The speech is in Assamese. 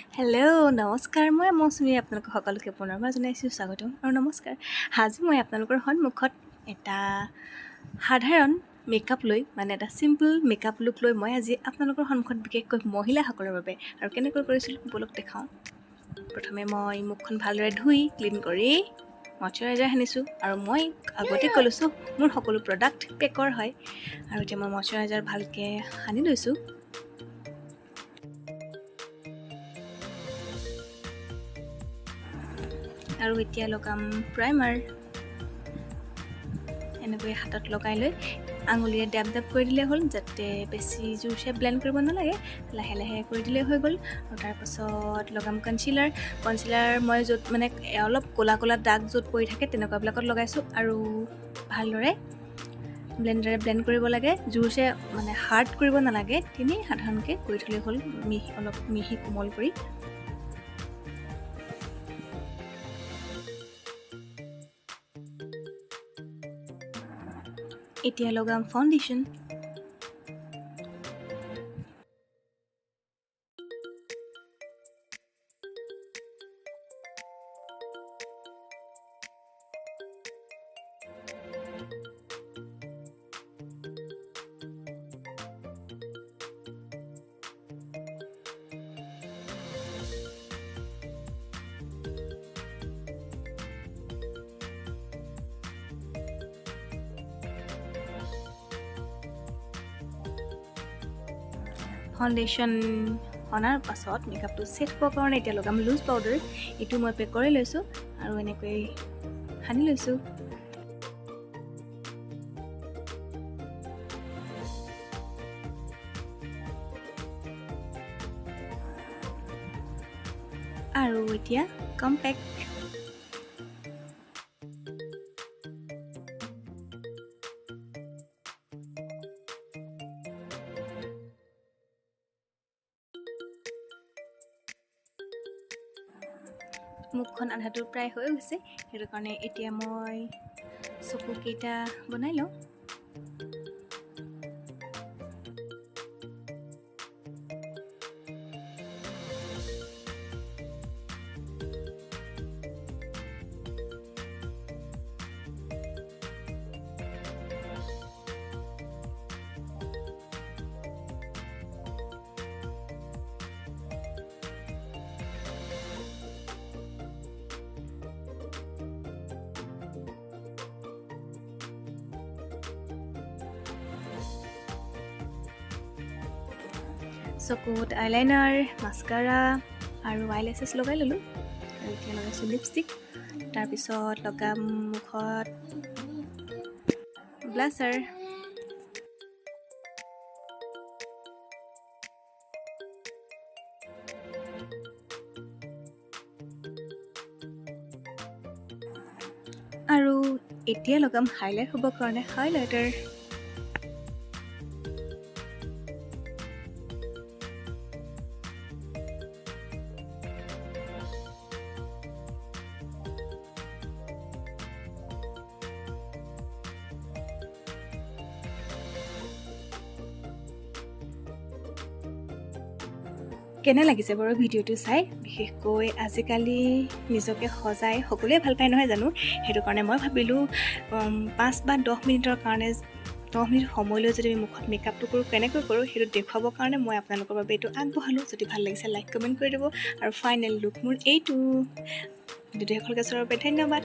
হেল্ল' নমস্কাৰ, মই মৌচুমী আপোনালোক সকলোকে পুনৰবাৰ জনাইছোঁ স্বাগতম আৰু নমস্কাৰ। আজি মই আপোনালোকৰ সন্মুখত এটা সাধাৰণ মেকআপ লৈ এটা চিম্পল মেকআপ লুক লৈ মই আজি আপোনালোকৰ সন্মুখত বিশেষকৈ মহিলাসকলৰ বাবে আৰু কেনেকৈ কৰিছিলোঁ বলক দেখাওঁ। প্ৰথমে মই মুখখন ভালদৰে ধুই ক্লিন কৰি মইশ্চাৰাইজাৰ সানিছোঁ আৰু মই আগতে কৈছোঁ মোৰ সকলো প্ৰডাক্ট পেকৰ হয় আৰু এতিয়া মই মইশ্চাৰাইজাৰ ভালকৈ সানি লৈছোঁ। আৰু এতিয়া লগাম প্ৰাইমাৰ। এনেকৈ হাতত লগাই লৈ আঙুলিৰে ডেপ ডেপ কৰি দিলে হ'ল, যাতে বেছি জোৰছে ব্লেণ্ড কৰিব নালাগে, লাহে লাহে কৰি দিলেই হৈ গ'ল। আৰু তাৰপাছত লগাম কনচিলাৰ। মই য'ত অলপ ক'লা ক'লা দাগ য'ত পৰি থাকে তেনেকুৱাবিলাকত লগাইছোঁ আৰু ভালদৰে ব্লেণ্ডাৰে ব্লেণ্ড কৰিব লাগে। জোৰছে হাৰ্ড কৰিব নালাগে, তেনেই সাধাৰণকৈ কৰি থ'লেই হ'ল, অলপ মিহি কোমল কৰি। এতিয়া লগাম ফাউণ্ডেশ্যন। ফাউণ্ডেশ্যন সনাৰ পাছত মেকআপটো ছেট হ'বৰ কাৰণে এতিয়া লগাম লুজ পাউডাৰ। এইটো মই পেক কৰি লৈছোঁ আৰু এনেকৈ সানি লৈছোঁ। আৰু এতিয়া কম্পেক্ট। মুখখন আধাটো প্ৰায় হৈ গৈছে, সেইটো কাৰণে এতিয়া মই চকুকেইটা বনাই লওঁ। চকুত আইলাইনাৰ, মাস্কাৰা আৰু আইলেছেছ লগাই ল'লোঁ আৰু এতিয়া লগাইছোঁ লিপষ্টিক। তাৰপিছত লগাম মুখত ব্লাছাৰ। আৰু এতিয়া লগাম হাইলাইট হ'বৰ কাৰণে হাইলাইটাৰ। কেনে লাগিছে বাৰু ভিডিঅ'টো চাই? বিশেষকৈ আজিকালি নিজকে সজাই সকলোৱে ভাল পায় নহয় জানো? সেইটো কাৰণে মই ভাবিলোঁ 5 বা 10 মিনিটৰ কাৰণে 10 মিনিট সময় লৈ যদি আমি মুখত মেকআপটো কৰোঁ, কেনেকৈ কৰোঁ সেইটো দেখুৱাবৰ কাৰণে মই আপোনালোকৰ বাবে এইটো আগবঢ়ালোঁ। যদি ভাল লাগিছে লাইক কমেণ্ট কৰি দিব আৰু ফাইনেল লুক মোৰ এইটো। ভিডিঅ'টো শেষলৈকে চোৱাৰ বাবে ধন্যবাদ।